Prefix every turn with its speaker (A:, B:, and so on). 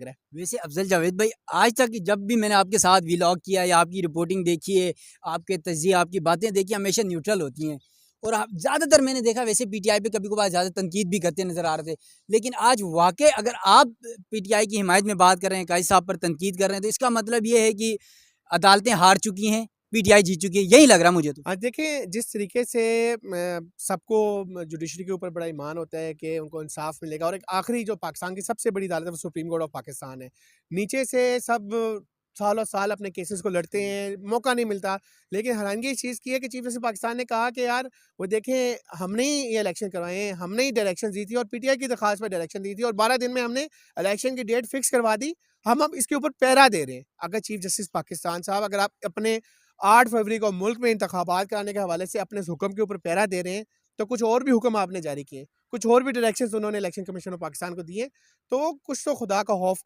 A: رہا ہے۔
B: ویسے افضل جاوید بھائی، آج تک جب بھی میں نے آپ کے ساتھ ویلاگ کیا یا آپ کی رپورٹنگ دیکھی ہے، آپ کے تجزیے، آپ کی باتیں دیکھی، ہمیشہ نیوٹرل ہوتی ہیں، اور آپ زیادہ تر میں نے دیکھا ویسے پی ٹی آئی پہ کبھی کبھار زیادہ تنقید بھی کرتے نظر آ رہے تھے، لیکن آج واقع اگر آپ پی ٹی آئی کی حمایت میں بات کر رہے ہیں، قائد صاحب پر تنقید کر رہے ہیں، تو اس کا مطلب یہ ہے کہ عدالتیں ہار چکی ہیں، پی ٹی آئی جیت چکی ہے، یہی لگ رہا مجھے تو۔
A: دیکھیں جس طریقے سے سب کو جوڈیشری کے اوپر بڑا ایمان ہوتا ہے کہ ان کو انصاف ملے گا، اور ایک آخری جو پاکستان کی سب سے بڑی عدالت ہے وہ سپریم کورٹ آف پاکستان ہے، نیچے سے سب سال و سال اپنے کیسز کو لڑتے ہیں، موقع نہیں ملتا، لیکن حیرانگی اس چیز کی ہے کہ چیف جسٹس پاکستان نے کہا کہ یار وہ دیکھیں ہم نے ہی یہ الیکشن کروائے ہیں، ہم نے ہی ڈائریکشن دی تھی، اور پی ٹی آئی کی درخواست پہ ڈائریکشن دی تھی، اور 12 دن میں ہم نے الیکشن کی ڈیٹ فکس کروا دی، ہم اب اس کے اوپر پیرا دے رہے ہیں۔ اگر چیف جسٹس پاکستان صاحب، اگر آپ اپنے 8 فروری کو ملک میں انتخابات کرانے کے حوالے سے اپنے حکم کے اوپر پیرا دے رہے ہیں، تو کچھ اور بھی حکم آپ نے جاری کیے، کچھ اور بھی ڈائریکشنز انہوں نے الیکشن کمیشن آف پاکستان کو دیے، تو کچھ تو خدا کا خوف